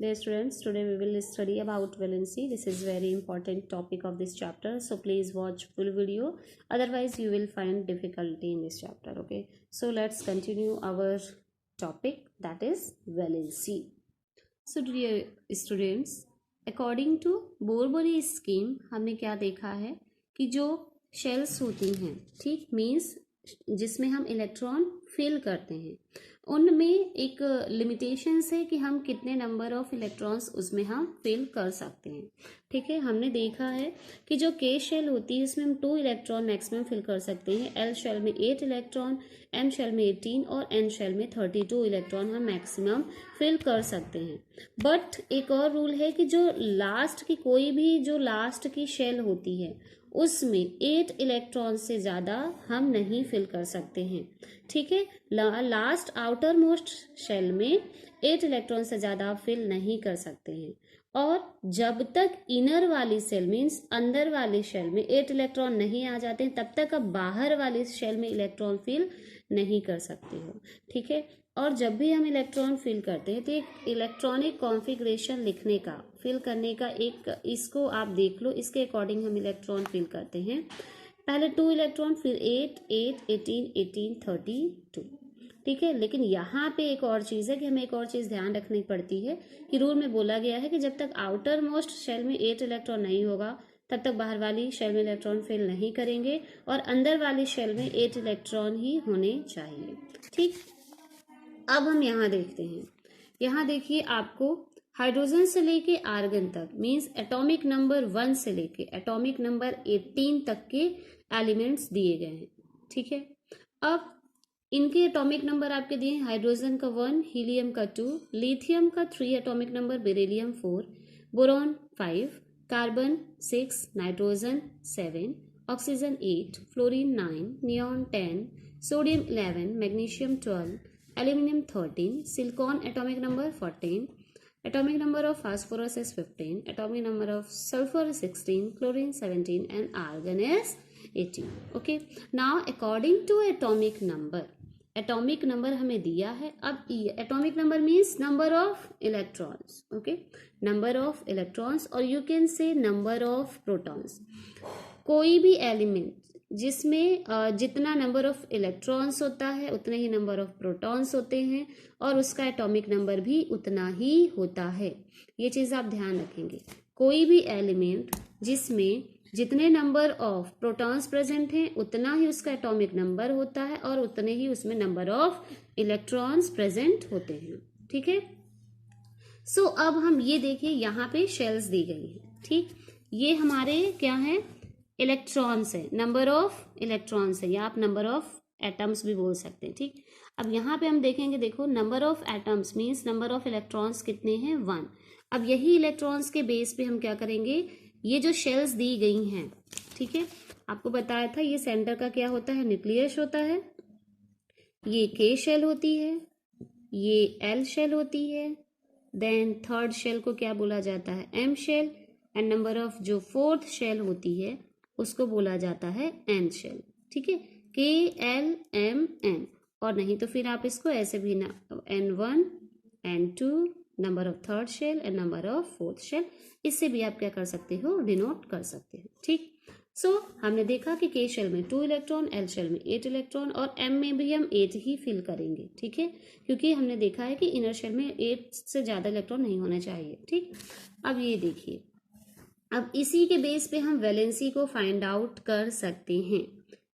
Dear students, today we will study about valency. This is very important topic of this chapter. So please watch full video. Otherwise, you will find difficulty in this chapter. Okay. So let's continue our topic, that is valency. So dear students, according to बोरबोरी scheme हमने क्या देखा है कि जो shells होती हैं, ठीक, मीन्स जिसमें हम इलेक्ट्रॉन फिल करते हैं, उनमें एक लिमिटेशंस है कि हम कितने नंबर ऑफ इलेक्ट्रॉन्स उसमें हम फिल कर सकते हैं. ठीक है, हमने देखा है कि जो के शेल होती है उसमें हम 2 इलेक्ट्रॉन मैक्सिमम फिल कर सकते हैं. एल शेल में 8 इलेक्ट्रॉन, एम शेल में 18 और एन शेल में 32 इलेक्ट्रॉन हम मैक्सिमम फिल कर सकते हैं. बट एक और रूल है कि जो लास्ट की कोई भी जो लास्ट की शेल होती है उसमें 8 इलेक्ट्रॉन से ज़्यादा हम नहीं फिल कर सकते हैं. ठीक है, लास्ट आउटर मोस्ट शेल में 8 इलेक्ट्रॉन से ज़्यादा फिल नहीं कर सकते हैं. और जब तक इनर वाली शेल मीन्स अंदर वाली शेल में 8 इलेक्ट्रॉन नहीं आ जाते हैं तब तक आप बाहर वाली शेल में इलेक्ट्रॉन फिल नहीं कर सकते हो. ठीक है, और जब भी हम इलेक्ट्रॉन फिल करते हैं तो एक इलेक्ट्रॉनिक कॉन्फ़िगरेशन लिखने का, फिल करने का एक, इसको आप देख लो, इसके अकॉर्डिंग हम इलेक्ट्रॉन फिल करते हैं. पहले 2 इलेक्ट्रॉन, फिर 8, 8, 18, 18, 32. ठीक है, लेकिन यहाँ पे एक और चीज़ है कि हमें एक और चीज़ ध्यान रखनी पड़ती है कि रूल में बोला गया है कि जब तक आउटर मोस्ट शेल में 8 इलेक्ट्रॉन नहीं होगा तब तक बाहर वाली शेल में इलेक्ट्रॉन फिल नहीं करेंगे और अंदर वाली शेल में 8 इलेक्ट्रॉन ही होने चाहिए. ठीक, अब हम यहाँ देखते हैं. यहाँ देखिए, आपको हाइड्रोजन से लेके आर्गन तक मीन्स एटॉमिक नंबर 1 से लेके एटॉमिक नंबर 18 तक के एलिमेंट्स दिए गए हैं. ठीक है, अब इनके एटॉमिक नंबर आपके दिए हैं. हाइड्रोजन का 1, हीलियम का 2, लिथियम का 3 atomic number, beryllium 4, boron 5, carbon 6, nitrogen 7, oxygen 8, fluorine 9, neon 10, sodium 11, magnesium 12, aluminium 13, silicon atomic number 14, atomic number of phosphorus is 15, atomic number of sulfur is 16, chlorine 17 and argon is 18. Okay, now according to atomic number हमें दिया है. अब atomic number means number of electrons. Okay, number of electrons और you can say number of protons. कोई भी element जिसमें जितना number of electrons होता है उतने ही नंबर ऑफ प्रोटॉन्स होते हैं और उसका एटॉमिक नंबर भी उतना ही होता है. ये चीज़ आप ध्यान रखेंगे. कोई भी एलिमेंट जिसमें जितने नंबर ऑफ प्रोटॉन्स प्रेजेंट हैं उतना ही उसका एटॉमिक नंबर होता है और उतने ही उसमें नंबर ऑफ इलेक्ट्रॉन्स प्रेजेंट होते हैं. ठीक है, सो अब हम ये देखिए, यहाँ पे शेल्स दी गई है. ठीक, ये हमारे क्या है, इलेक्ट्रॉन्स है, नंबर ऑफ इलेक्ट्रॉन्स है, या आप नंबर ऑफ एटम्स भी बोल सकते हैं. ठीक, अब यहाँ पे हम देखेंगे, देखो number of atoms means number of electrons कितने हैं, 1. अब यही इलेक्ट्रॉन्स के बेस पे हम क्या करेंगे, ये जो शेल्स दी गई हैं, ठीक है, आपको बताया था ये सेंटर का क्या होता है, न्यूक्लियस होता है, ये के शेल होती है, ये एल शेल होती है, देन थर्ड शेल को क्या बोला जाता है, M shell, and number of जो फोर्थ शेल होती है उसको बोला जाता है एन शेल. ठीक है, के एल एम एन, और नहीं तो फिर आप इसको ऐसे भी ना, N1, N2, number of third shell and number of fourth shell, इससे भी आप क्या कर सकते हो, डिनोट कर सकते हो. ठीक, सो हमने देखा कि के शेल में 2 इलेक्ट्रॉन, एल शेल में 8 इलेक्ट्रॉन और एम में भी हम 8 ही फिल करेंगे. ठीक है, क्योंकि हमने देखा है कि इनर शेल में 8 से ज़्यादा इलेक्ट्रॉन नहीं होने चाहिए. ठीक, अब ये देखिए, अब इसी के बेस पे हम वैलेंसी को फाइंड आउट कर सकते हैं.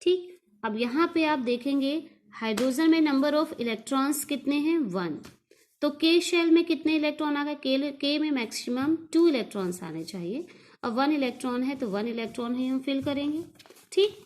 ठीक, अब यहाँ पे आप देखेंगे हाइड्रोजन में नंबर ऑफ इलेक्ट्रॉन्स कितने हैं, 1. तो के शेल में कितने इलेक्ट्रॉन आ गए, के में मैक्सिमम 2 इलेक्ट्रॉन्स आने चाहिए. अब 1 इलेक्ट्रॉन है तो 1 इलेक्ट्रॉन ही हम फिल करेंगे. ठीक,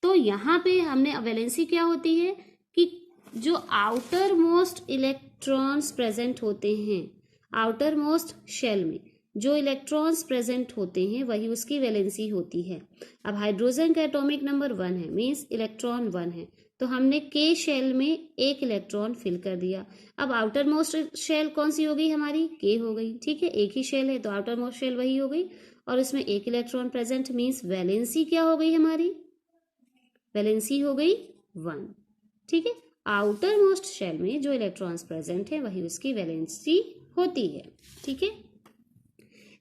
तो यहाँ पे हमने वैलेंसी क्या होती है कि जो आउटर मोस्ट इलेक्ट्रॉन्स प्रेजेंट होते हैं, आउटर मोस्ट शेल में जो इलेक्ट्रॉन्स प्रेजेंट होते हैं वही उसकी वैलेंसी होती है. अब हाइड्रोजन का एटॉमिक नंबर 1 है मीन्स इलेक्ट्रॉन 1 है, तो हमने के शेल में 1 इलेक्ट्रॉन फिल कर दिया. अब आउटर मोस्ट शेल कौन सी हो गई हमारी, के हो गई. ठीक है, एक ही शेल है तो आउटर मोस्ट शेल वही हो गई और उसमें 1 इलेक्ट्रॉन प्रेजेंट मीन्स वैलेंसी क्या हो गई हमारी, वैलेंसी हो गई 1. ठीक है, आउटर मोस्ट शेल में जो इलेक्ट्रॉन्स प्रेजेंट है वही उसकी वैलेंसी होती है, ठीक है।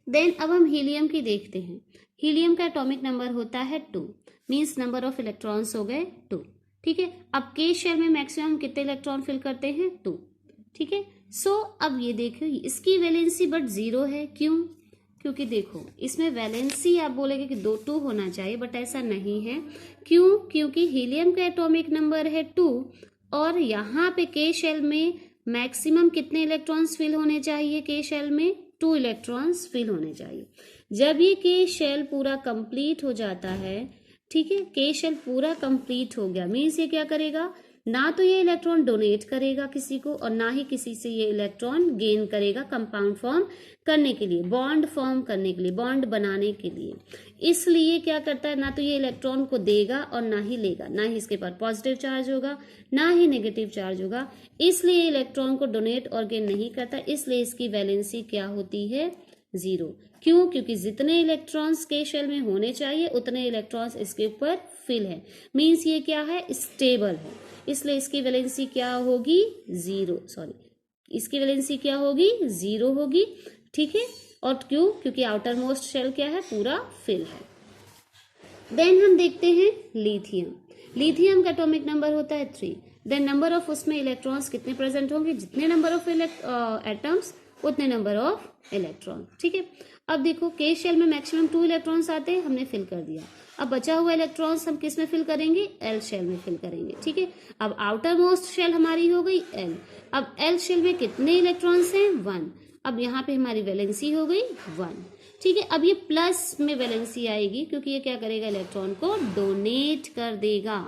देन अब हम हीलियम की देखते हैं। हीलियम का एटॉमिक नंबर होता है 2, मीन्स नंबर ऑफ इलेक्ट्रॉन्स हो गए 2, ठीक है। अब के शेल में मैक्सिमम कितने इलेक्ट्रॉन फिल करते हैं 2, ठीक है। सो अब ये देखो इसकी वैलेंसी बट 0 है, क्यों? क्योंकि देखो इसमें वैलेंसी आप बोलेंगे कि 2 होना चाहिए, बट ऐसा नहीं है। क्यों? क्योंकि हीलियम का एटॉमिक नंबर है 2 और यहाँ पे के शेल में मैक्सिमम कितने इलेक्ट्रॉन्स फिल होने चाहिए? के शेल में 2 इलेक्ट्रॉन्स फिल होने चाहिए। जब ये के शेल पूरा कंप्लीट हो जाता है, ठीक है, के शेल पूरा कंप्लीट हो गया, मीन्स ये क्या करेगा, ना तो ये इलेक्ट्रॉन डोनेट करेगा किसी को और ना ही किसी से ये इलेक्ट्रॉन गेन करेगा कंपाउंड फॉर्म करने के लिए, बॉन्ड फॉर्म करने के लिए, बॉन्ड बनाने के लिए। इसलिए क्या करता है, ना तो ये इलेक्ट्रॉन को देगा और ना ही लेगा, ना ही इसके पास पॉजिटिव चार्ज होगा ना ही नेगेटिव चार्ज होगा, इसलिए इलेक्ट्रॉन को डोनेट और गेन नहीं करता। इसलिए इसकी वैलेंसी क्या होती है? 0। क्यों? क्योंकि जितने इलेक्ट्रॉन्स के शेल में होने चाहिए उतने इलेक्ट्रॉन्स इसके ऊपर फिल है, मीन्स ये क्या है? स्टेबल है। इसलिए इसकी वैलेंसी क्या होगी? 0, सॉरी, इसकी वैलेंसी क्या होगी? 0 होगी, ठीक है। और क्यों? क्योंकि आउटर मोस्ट शेल क्या है? पूरा फिल है। देन हम देखते हैं लिथियम। लिथियम का एटॉमिक नंबर होता है 3। देन नंबर ऑफ उसमें इलेक्ट्रॉन्स कितने प्रेजेंट होंगे? जितने नंबर ऑफ एटम्स उतने नंबर ऑफ इलेक्ट्रॉन, ठीक है। अब देखो के शेल में मैक्सिमम 2 इलेक्ट्रॉन्स आते हैं, हमने फिल कर दिया। अब बचा हुआ इलेक्ट्रॉन्स हम किस में फिल करेंगे? एल शेल में फिल करेंगे, ठीक है। अब आउटर मोस्ट शेल हमारी हो गई एल। अब एल शेल में कितने इलेक्ट्रॉन्स हैं? 1। अब यहाँ पे हमारी वैलेंसी हो गई 1, ठीक है। अब ये प्लस में वैलेंसी आएगी क्योंकि ये क्या करेगा? इलेक्ट्रॉन को डोनेट कर देगा,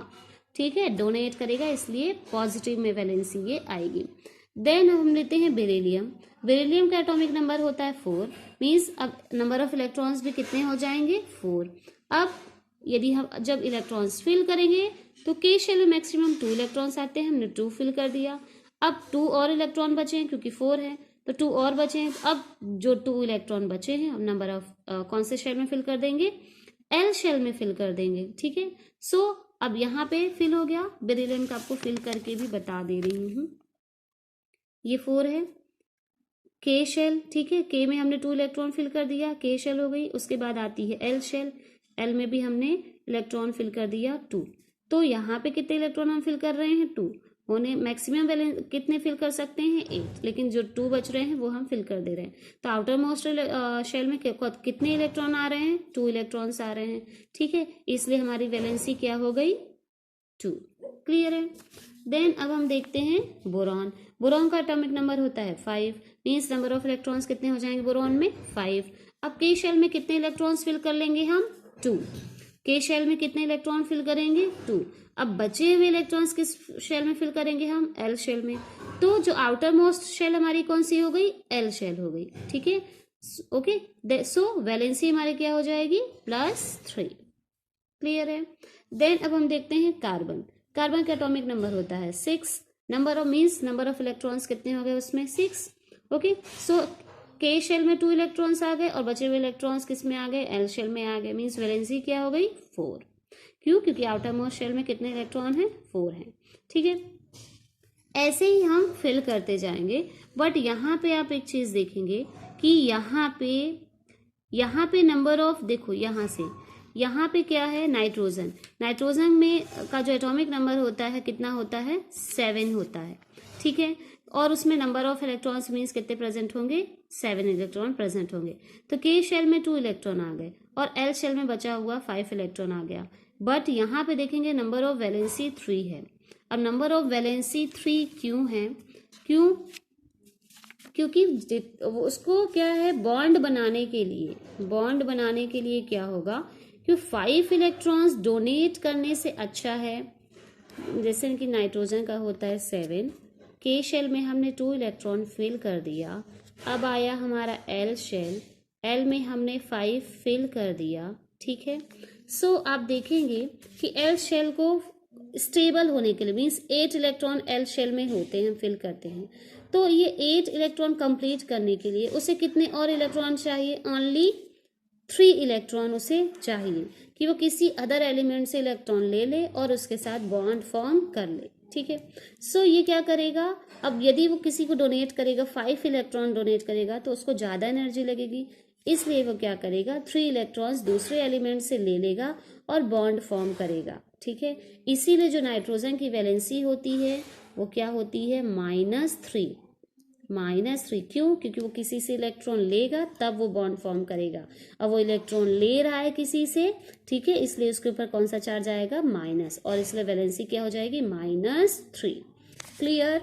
ठीक है, डोनेट करेगा, इसलिए पॉजिटिव में वैलेंसी ये आएगी। देन हम लेते हैं बेरिलियम। बेरिलियम का एटॉमिक नंबर होता है 4, मीन्स अब नंबर ऑफ इलेक्ट्रॉन्स भी कितने हो जाएंगे? 4। अब यदि हम जब इलेक्ट्रॉन्स फिल करेंगे तो के शेल में मैक्सिमम 2 इलेक्ट्रॉन्स आते हैं, हमने 2 फिल कर दिया। अब 2 और इलेक्ट्रॉन बचे हैं क्योंकि 4 है तो 2 और बचे हैं। अब जो 2 इलेक्ट्रॉन बचे हैं हम नंबर ऑफ कौन से शेल में फिल कर देंगे? एल शेल में फिल कर देंगे, ठीक है। सो अब यहाँ पे फिल हो गया। बेरिलियम का आपको फिल करके भी बता दे रही हूँ। ये 4 है, के शेल, ठीक है, के में हमने 2 इलेक्ट्रॉन फिल कर दिया, के शेल हो गई। उसके बाद आती है एल शेल, एल में भी हमने इलेक्ट्रॉन फिल कर दिया 2। तो यहाँ पे कितने इलेक्ट्रॉन हम फिल कर रहे हैं? 2 होने, मैक्सिमम कितने फिल कर सकते हैं? 8, लेकिन जो 2 बच रहे हैं वो हम फिल कर दे रहे हैं। तो आउटर मोस्ट शेल में कितने इलेक्ट्रॉन आ रहे हैं? 2 इलेक्ट्रॉन्स आ रहे हैं, ठीक है। इसलिए हमारी वैलेंसी क्या हो गई? 2। क्लियर है। देन अब हम देखते हैं बोरॉन। बोरॉन का एटॉमिक नंबर होता है 5, मीन्स नंबर ऑफ इलेक्ट्रॉन्स कितने हो जाएंगे बोरॉन में? 5। अब के शेल में कितने इलेक्ट्रॉन्स फिल कर लेंगे हम? 2। के शेल में कितने इलेक्ट्रॉन फिल करेंगे? 2। अब बचे हुए इलेक्ट्रॉन्स किस शेल में फिल करेंगे हम? एल शेल में। तो जो आउटर मोस्ट शेल हमारी कौन सी हो गई? एल शेल हो गई, ठीक है। ओके, सो वैलेंसी हमारी क्या हो जाएगी? +3। क्लियर है। देन अब हम देखते हैं कार्बन। कार्बन का एटॉमिक नंबर होता है 6। Number of means number of electrons कितने हो गए उसमें? 6। ओके, सो के शेल में 2 इलेक्ट्रॉन्स आ गए और बचे हुए इलेक्ट्रॉन्स किस में आ गए? एल शेल में आ गए, मीन्स वैलेंसी क्या हो गई? 4। क्यों? क्योंकि आउटर मोस्ट शेल में कितने इलेक्ट्रॉन हैं? 4 हैं, ठीक है। ऐसे ही हम फिल करते जाएंगे, बट यहाँ पे आप एक चीज देखेंगे कि यहाँ पे नंबर ऑफ, देखो यहाँ से यहाँ पे क्या है? नाइट्रोजन। नाइट्रोजन में का जो एटॉमिक नंबर होता है कितना होता है? 7 होता है, ठीक है। और उसमें नंबर ऑफ इलेक्ट्रॉन्स मीन्स कितने प्रेजेंट होंगे? 7 इलेक्ट्रॉन प्रेजेंट होंगे। तो के शेल में 2 इलेक्ट्रॉन आ गए और एल शेल में बचा हुआ 5 इलेक्ट्रॉन आ गया। बट यहाँ पे देखेंगे नंबर ऑफ वैलेंसी 3 है। अब नंबर ऑफ वैलेंसी 3 क्यों है? क्यों? क्योंकि उसको क्या है? बॉन्ड बनाने के लिए क्या होगा? कि 5 इलेक्ट्रॉन्स डोनेट करने से अच्छा है, जैसे कि नाइट्रोजन का होता है 7, के शेल में हमने 2 इलेक्ट्रॉन फिल कर दिया। अब आया हमारा एल शेल, एल में हमने 5 फिल कर दिया, ठीक है। सो आप देखेंगे कि एल शेल को स्टेबल होने के लिए, मीन्स 8 इलेक्ट्रॉन एल शेल में होते हैं, फिल करते हैं। तो ये 8 इलेक्ट्रॉन कंप्लीट करने के लिए उसे कितने और इलेक्ट्रॉन चाहिए? ओनली 3 इलेक्ट्रॉन उसे चाहिए कि वो किसी अदर एलिमेंट से इलेक्ट्रॉन ले ले और उसके साथ बॉन्ड फॉर्म कर ले। ठीक है। सो ये क्या करेगा, अब यदि वो किसी को डोनेट करेगा, 5 इलेक्ट्रॉन डोनेट करेगा तो उसको ज़्यादा एनर्जी लगेगी, इसलिए वो क्या करेगा, 3 इलेक्ट्रॉन्स दूसरे एलिमेंट से ले लेगा और बॉन्ड फॉर्म करेगा। ठीक है, इसीलिए जो नाइट्रोजन की वैलेंसी होती है वो क्या होती है, -3। -3 क्यों, क्योंकि वो किसी से इलेक्ट्रॉन लेगा तब वो बॉन्ड फॉर्म करेगा। अब वो इलेक्ट्रॉन ले रहा है किसी से, ठीक है, इसलिए उसके ऊपर कौन सा चार्ज आएगा, माइनस, और इसलिए वैलेंसी क्या हो जाएगी, -3। क्लियर।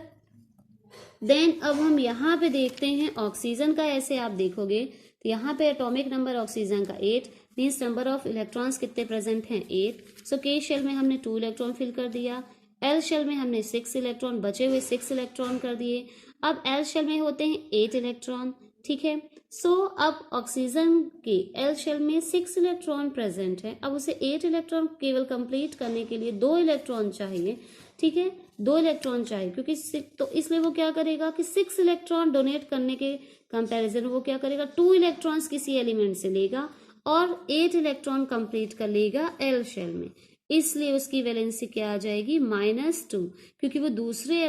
देन अब हम यहाँ पे देखते हैं ऑक्सीजन का। ऐसे आप देखोगे तो यहाँ पे एटॉमिक नंबर ऑक्सीजन का 8 मीन्स नंबर ऑफ इलेक्ट्रॉन्स कितने प्रेजेंट हैं, 8। सो के शेल में हमने 2 इलेक्ट्रॉन फिल कर दिया, एल शेल में हमने 6 इलेक्ट्रॉन, बचे हुए 6 इलेक्ट्रॉन कर दिए। अब एल शेल में होते हैं 8 इलेक्ट्रॉन, ठीक है। सो अब ऑक्सीजन के एल शेल में 6 इलेक्ट्रॉन प्रेजेंट है। अब उसे 8 इलेक्ट्रॉन केवल कंप्लीट करने के लिए 2 इलेक्ट्रॉन चाहिए, ठीक है, 2 इलेक्ट्रॉन चाहिए, क्योंकि तो इसलिए वो क्या करेगा कि 6 इलेक्ट्रॉन डोनेट करने के कंपैरिजन वो क्या करेगा, 2 इलेक्ट्रॉन्स किसी एलिमेंट से लेगा और 8 इलेक्ट्रॉन कंप्लीट कर लेगा एल शेल में। इसलिए उसकी वैलेंसी क्या आ जाएगी, -2, क्योंकि वो दूसरे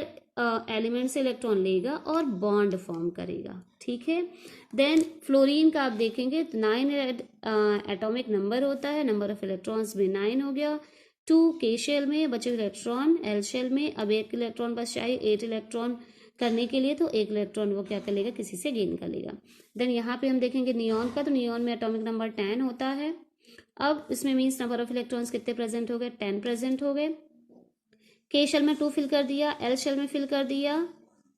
एलिमेंट से इलेक्ट्रॉन लेगा और बॉन्ड फॉर्म करेगा। ठीक है। देन फ्लोरीन का आप देखेंगे तो 9 एटॉमिक नंबर होता है, नंबर ऑफ इलेक्ट्रॉन्स भी 9 हो गया। 2 के शेल में, बचे इलेक्ट्रॉन एल शेल में। अब 1 इलेक्ट्रॉन बस चाहिए 8 इलेक्ट्रॉन करने के लिए, तो 1 इलेक्ट्रॉन वो क्या कर लेगा, किसी से गेन कर लेगा। देन यहाँ पे हम देखेंगे नियॉन का, तो नियॉन में एटॉमिक नंबर 10 होता है। अब इसमें मीन्स नंबर ऑफ इलेक्ट्रॉन्स कितने प्रेजेंट हो गए, 10 प्रेजेंट हो गए। के शेल में 2 फिल कर दिया, एल शेल में फिल कर दिया,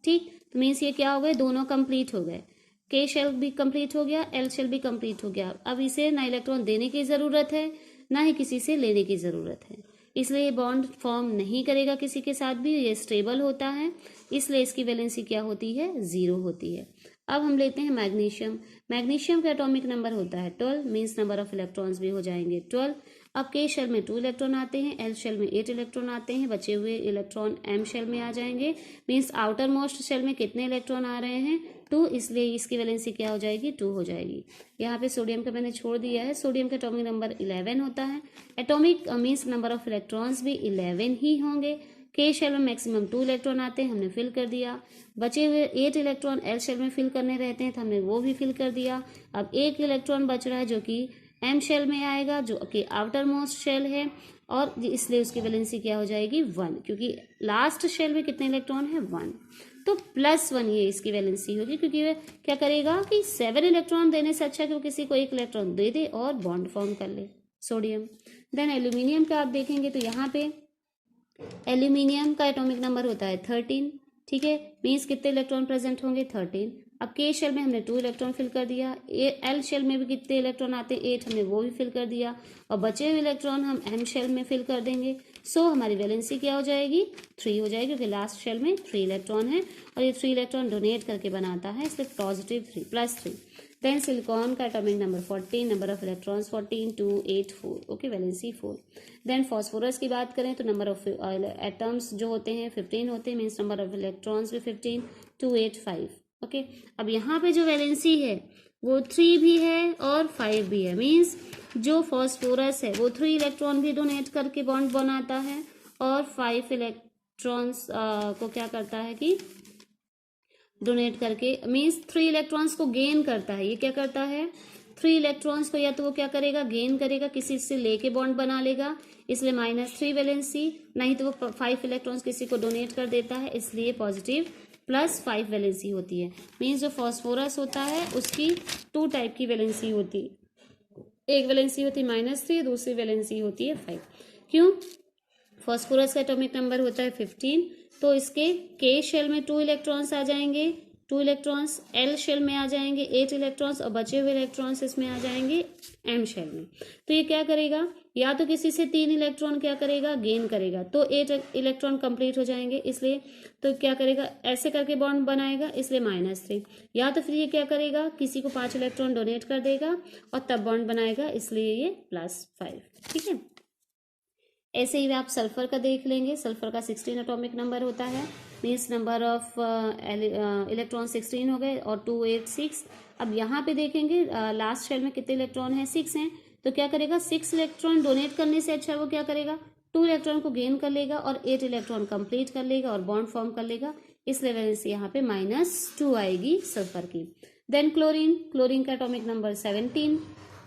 ठीक। तो मीन्स ये क्या हो गए, दोनों कंप्लीट हो गए, के शेल भी कंप्लीट हो गया, एल शेल भी कंप्लीट हो गया। अब इसे ना इलेक्ट्रॉन देने की ज़रूरत है ना ही किसी से लेने की ज़रूरत है, इसलिए ये बॉन्ड फॉर्म नहीं करेगा किसी के साथ भी, ये स्टेबल होता है, इसलिए इसकी वैलेंसी क्या होती है, 0 होती है। अब हम लेते हैं मैग्नीशियम। मैग्नीशियम का एटॉमिक नंबर होता है 12, मीन्स नंबर ऑफ इलेक्ट्रॉन्स भी हो जाएंगे 12। अब के शेल में 2 इलेक्ट्रॉन आते हैं, एल शेल में 8 इलेक्ट्रॉन आते हैं, बचे हुए इलेक्ट्रॉन एम शेल में आ जाएंगे। मीन्स आउटर मोस्ट शेल में कितने इलेक्ट्रॉन आ रहे हैं, 2, इसलिए इसकी वैलेंसी क्या हो जाएगी, 2 हो जाएगी। यहाँ पे सोडियम का मैंने छोड़ दिया है, सोडियम का एटॉमिक नंबर 11 होता है। Atomic means number of electrons भी 11 ही होंगे। के शेल में मैक्सिमम 2 इलेक्ट्रॉन आते हैं, हमने फिल कर दिया। बचे हुए 8 इलेक्ट्रॉन एल शेल में फिल करने रहते हैं, तो हमने वो भी फिल कर दिया। अब 1 इलेक्ट्रॉन बच रहा है जो कि एम शेल में आएगा, जो कि आउटर मोस्ट शेल है, और इसलिए उसकी वैलेंसी क्या हो जाएगी, 1, क्योंकि लास्ट शेल में कितने इलेक्ट्रॉन है, 1। तो +1 ये इसकी वैलेंसी होगी, क्योंकि वह क्या करेगा कि 7 इलेक्ट्रॉन देने से अच्छा कि वो किसी को 1 इलेक्ट्रॉन दे दे और बॉन्ड फॉर्म कर ले, सोडियम। देन एल्यूमिनियम का आप देखेंगे तो यहाँ पे एल्यूमिनियम का एटॉमिक नंबर होता है 13, ठीक है, मीन्स कितने इलेक्ट्रॉन प्रेजेंट होंगे, 13। अब के शेल में हमने 2 इलेक्ट्रॉन फिल कर दिया, एल शेल में भी कितने इलेक्ट्रॉन आते हैं, 8, हमने वो भी फिल कर दिया, और बचे हुए इलेक्ट्रॉन हम एम शेल में फिल कर देंगे। सो हमारी वैलेंसी क्या हो जाएगी, 3 हो जाएगी, क्योंकि लास्ट शेल में 3 इलेक्ट्रॉन है और ये 3 इलेक्ट्रॉन डोनेट करके बनाता है, इसलिए +3 +3। देन सिलिकॉन का atomic number 14, number of electrons 14, 2, 8, 4, okay, valency 4। Then phosphorus की बात करें तो नंबर ऑफ एटम्स जो होते हैं 15 होते हैं, मीन्स नंबर ऑफ इलेक्ट्रॉन्स भी 15, 2, 8, 5, ओके। अब यहाँ पे जो वैलेंसी है वो 3 भी है और 5 भी है, मीन्स जो फॉस्फोरस है वो 3 इलेक्ट्रॉन भी डोनेट करके बॉन्ड बनाता है और 5 इलेक्ट्रॉन्स को क्या करता है कि डोनेट करके, मीन्स 3 इलेक्ट्रॉन्स को गेन करता है। ये क्या करता है, 3 इलेक्ट्रॉन्स को या तो वो क्या करेगा, गेन करेगा, किसी से लेके बॉन्ड बना लेगा, इसलिए -3 वैलेंसी, नहीं तो वो 5 इलेक्ट्रॉन्स किसी को डोनेट कर देता है, इसलिए पॉजिटिव +5 वैलेंसी होती है। मीन्स जो फॉस्फोरस होता है उसकी 2 टाइप की वैलेंसी होती है, एक वैलेंसी होती है -3, दूसरी वैलेंसी होती है 5। क्यों, फॉस्फोरस का एटॉमिक नंबर होता है 15, तो इसके के शेल में 2 इलेक्ट्रॉन्स आ जाएंगे, 2 इलेक्ट्रॉन्स एल शेल में आ जाएंगे 8 इलेक्ट्रॉन्स, और बचे हुए इलेक्ट्रॉन्स इसमें आ जाएंगे एम शेल में। तो ये क्या करेगा, या तो किसी से 3 इलेक्ट्रॉन क्या करेगा, गेन करेगा, तो 8 इलेक्ट्रॉन कंप्लीट हो जाएंगे, इसलिए तो क्या करेगा, ऐसे करके बॉन्ड बनाएगा, इसलिए -3। या तो फिर ये क्या करेगा, किसी को 5 इलेक्ट्रॉन डोनेट कर देगा और तब बॉन्ड बनाएगा, इसलिए ये +5, ठीक है। ऐसे ही आप सल्फर का देख लेंगे, सल्फर का 16 एटॉमिक नंबर होता है, मीन्स नंबर ऑफ इलेक्ट्रॉन 16 हो गए और 2, 8, 6। अब यहाँ पे देखेंगे लास्ट शेल में कितने इलेक्ट्रॉन हैं, 6 हैं, तो क्या करेगा, 6 इलेक्ट्रॉन डोनेट करने से अच्छा वो क्या करेगा, 2 इलेक्ट्रॉन को गेन कर लेगा और 8 इलेक्ट्रॉन कंप्लीट कर लेगा और बॉन्ड फॉर्म कर लेगा, इसलिए वैलेंसी यहाँ पे -2 आएगी सल्फर की। देन क्लोरीन, क्लोरीन का atomic number 17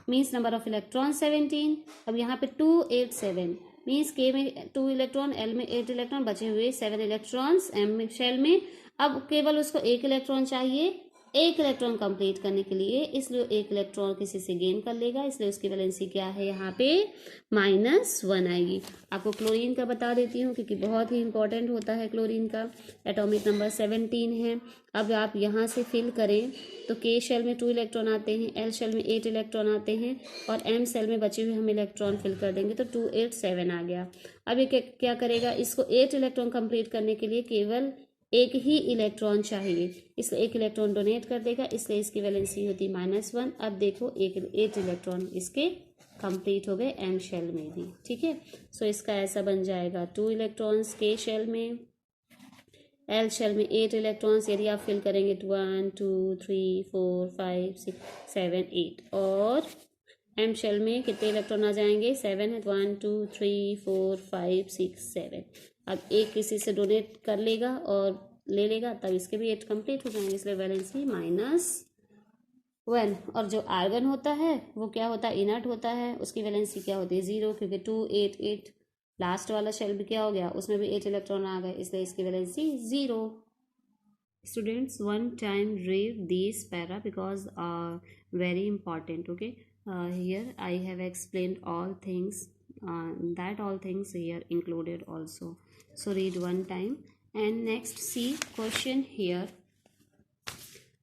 means number of electron 17। अब यहाँ पे 2 8 7 मीन्स के में 2 इलेक्ट्रॉन, एल में 8 इलेक्ट्रॉन, बचे हुए 7 इलेक्ट्रॉन्स एम शेल में। अब केवल उसको 1 इलेक्ट्रॉन चाहिए 1 इलेक्ट्रॉन कंप्लीट करने के लिए, इसलिए 1 इलेक्ट्रॉन किसी से गेन कर लेगा, इसलिए उसकी वैलेंसी क्या है यहाँ पे -1 आएगी। आपको क्लोरीन का बता देती हूँ क्योंकि बहुत ही इंपॉर्टेंट होता है क्लोरीन का, एटॉमिक नंबर 17 है। अब आप यहाँ से फिल करें तो के शेल में 2 इलेक्ट्रॉन आते हैं, एल शेल में 8 इलेक्ट्रॉन आते हैं और एम शेल में बचे हुए हम इलेक्ट्रॉन फिल कर देंगे तो 2 8 7 आ गया। अब ये क्या करेगा, इसको 8 इलेक्ट्रॉन कंप्लीट करने के लिए केवल 1 ही इलेक्ट्रॉन चाहिए, इसलिए 1 इलेक्ट्रॉन डोनेट कर देगा, इसलिए इसकी वैलेंसी होती -1। अब देखो 8 इलेक्ट्रॉन इसके कंप्लीट हो गए एम शेल में भी, ठीक है। सो इसका ऐसा बन जाएगा 2 इलेक्ट्रॉन्स के शेल में, एल शेल में 8 इलेक्ट्रॉन्स, यदि आप फिल करेंगे तो 1 2 3 4 5 6 7 8, और एम शेल में कितने इलेक्ट्रॉन आ जाएंगे 7 है, 1 2 3 4 5 6 7। अब एक किसी से डोनेट कर लेगा और ले लेगा तब इसके भी 8 कंप्लीट हो जाएंगे, इसलिए वैलेंसी -1। और जो आर्गन होता है वो क्या होता है, इनर्ट होता है, उसकी वैलेंसी क्या होती है 0, क्योंकि 2 8 8 लास्ट वाला शेल भी क्या हो गया, उसमें भी 8 इलेक्ट्रॉन आ गए, इसलिए इसकी valency 0। Students, one time read this para because very important. Okay, here I have explained all things, that all things here included also, so read one time. And next, see question here.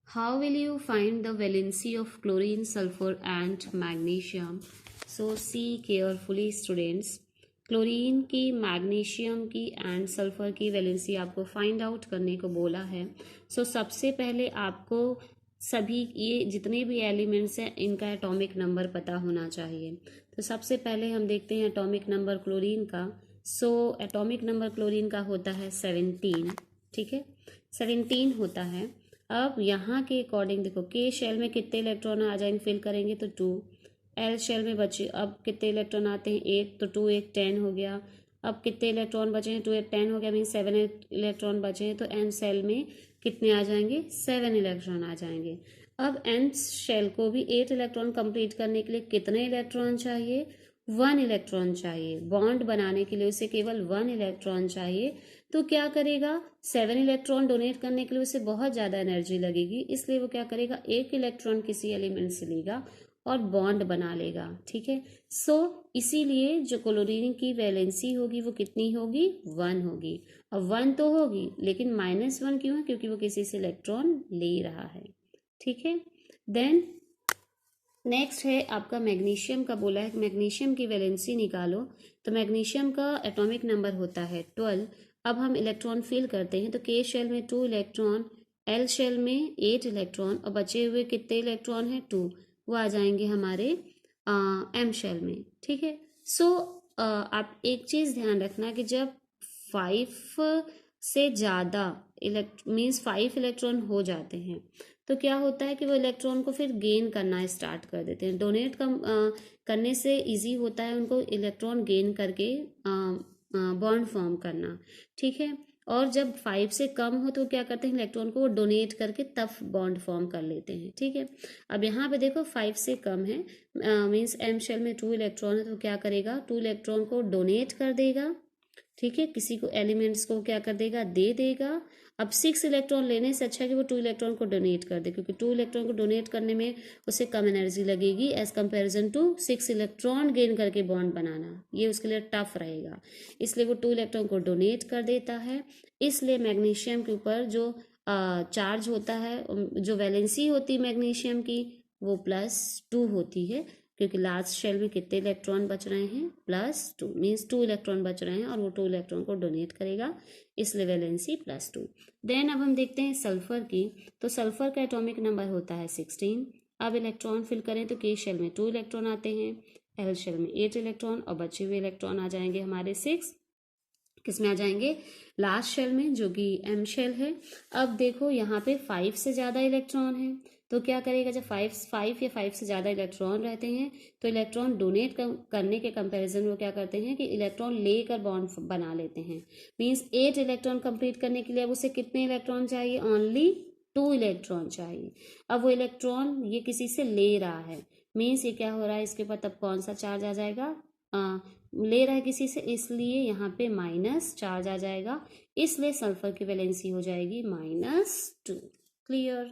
How will you find the valency of chlorine, sulfur and magnesium? So see carefully students, chlorine की, magnesium की and sulphur की valency आपको find out करने को बोला है। सो सबसे पहले आपको सभी ये जितने भी एलिमेंट्स हैं इनका एटॉमिक नंबर पता होना चाहिए। तो सबसे पहले हम देखते हैं एटॉमिक नंबर क्लोरीन का। सो एटॉमिक नंबर क्लोरीन का होता है 17, ठीक है, 17 होता है। अब यहाँ के अकॉर्डिंग देखो, के शेल में कितने इलेक्ट्रॉन आ जाएंगे, फिल करेंगे तो 2, एल शेल में बचे अब कितने इलेक्ट्रॉन आते हैं 8, तो 2 8 10 हो गया। अब कितने इलेक्ट्रॉन बचे हैं, 2 8 10 हो गया, मीन 7 इलेक्ट्रॉन बचे हैं, तो एन शेल में कितने आ जाएंगे 7 इलेक्ट्रॉन आ जाएंगे। अब एन शेल को भी 8 इलेक्ट्रॉन कंप्लीट करने के लिए कितने इलेक्ट्रॉन चाहिए, 1 इलेक्ट्रॉन चाहिए। बॉन्ड बनाने के लिए उसे केवल 1 इलेक्ट्रॉन चाहिए। तो क्या करेगा, 7 इलेक्ट्रॉन डोनेट करने के लिए उसे बहुत ज़्यादा एनर्जी लगेगी, इसलिए वो क्या करेगा, 1 इलेक्ट्रॉन किसी एलिमेंट से लेगा और बॉन्ड बना लेगा, ठीक है। सो इसीलिए जो क्लोरीन की वैलेंसी होगी वो कितनी होगी, 1 होगी। अब 1 तो होगी लेकिन -1 क्यों है, क्योंकि वो किसी से इलेक्ट्रॉन ले रहा है, ठीक है। देन नेक्स्ट है आपका मैग्नीशियम का, बोला है मैग्नीशियम की वैलेंसी निकालो। तो मैग्नीशियम का एटॉमिक नंबर होता है 12। अब हम इलेक्ट्रॉन फिल करते हैं, तो के शेल में 2 इलेक्ट्रॉन, एल शेल में 8 इलेक्ट्रॉन और बचे हुए कितने इलेक्ट्रॉन हैं 2, वो आ जाएंगे हमारे एम शेल में, ठीक है। सो आप एक चीज़ ध्यान रखना कि जब 5 से ज़्यादा मीन्स 5 इलेक्ट्रॉन हो जाते हैं तो क्या होता है कि वो इलेक्ट्रॉन को फिर गेन करना स्टार्ट कर देते हैं। डोनेट करने से इजी होता है उनको इलेक्ट्रॉन गेन करके बॉन्ड फॉर्म करना, ठीक है। और जब 5 से कम हो तो क्या करते हैं, इलेक्ट्रॉन को डोनेट करके तब बॉन्ड फॉर्म कर लेते हैं, ठीक है। अब यहाँ पे देखो 5 से कम है, मीन्स एम शेल में 2 इलेक्ट्रॉन है, तो क्या करेगा, 2 इलेक्ट्रॉन को डोनेट कर देगा, ठीक है, किसी को एलिमेंट्स को क्या कर देगा, दे देगा। अब 6 इलेक्ट्रॉन लेने से अच्छा है कि वो 2 इलेक्ट्रॉन को डोनेट कर दे, क्योंकि 2 इलेक्ट्रॉन को डोनेट करने में उसे कम एनर्जी लगेगी as comparison to 6 electron gain करके बॉन्ड बनाना, ये उसके लिए टफ रहेगा, इसलिए वो 2 इलेक्ट्रॉन को डोनेट कर देता है। इसलिए मैग्नीशियम के ऊपर जो चार्ज होता है, जो वैलेंसी होती है मैग्नीशियम की, वो +2 होती है, क्योंकि लास्ट शेल में कितने इलेक्ट्रॉन बच रहे हैं, +2 मीन्स 2 इलेक्ट्रॉन बच रहे हैं और वो 2 इलेक्ट्रॉन को डोनेट करेगा, इसलिए वैलेंसी +2। देन अब हम देखते हैं सल्फर की। तो सल्फर का एटॉमिक नंबर होता है 16। अब इलेक्ट्रॉन फिल करें तो के शेल में 2 इलेक्ट्रॉन आते हैं, एल शेल में 8 इलेक्ट्रॉन और बचे हुए इलेक्ट्रॉन आ जाएंगे हमारे 6, किस में आ जाएंगे, लास्ट शेल में जो कि एम शेल है। अब देखो यहाँ पे 5 से ज़्यादा इलेक्ट्रॉन है, तो क्या करेगा, जब फाइव या फाइव से ज़्यादा इलेक्ट्रॉन रहते हैं तो इलेक्ट्रॉन डोनेट करने के कंपैरिजन में क्या करते हैं कि इलेक्ट्रॉन लेकर बॉन्ड बना लेते हैं। मीन्स 8 इलेक्ट्रॉन कंप्लीट करने के लिए अब उसे कितने इलेक्ट्रॉन चाहिए, ओनली 2 इलेक्ट्रॉन चाहिए। अब वो इलेक्ट्रॉन ये किसी से ले रहा है, मीन्स ये क्या हो रहा है, इसके ऊपर तब कौन सा चार्ज आ जाएगा, ले रहा है किसी से, इसलिए यहाँ पे माइनस चार्ज आ जाएगा, इसलिए सल्फर की वैलेंसी हो जाएगी -2। क्लियर।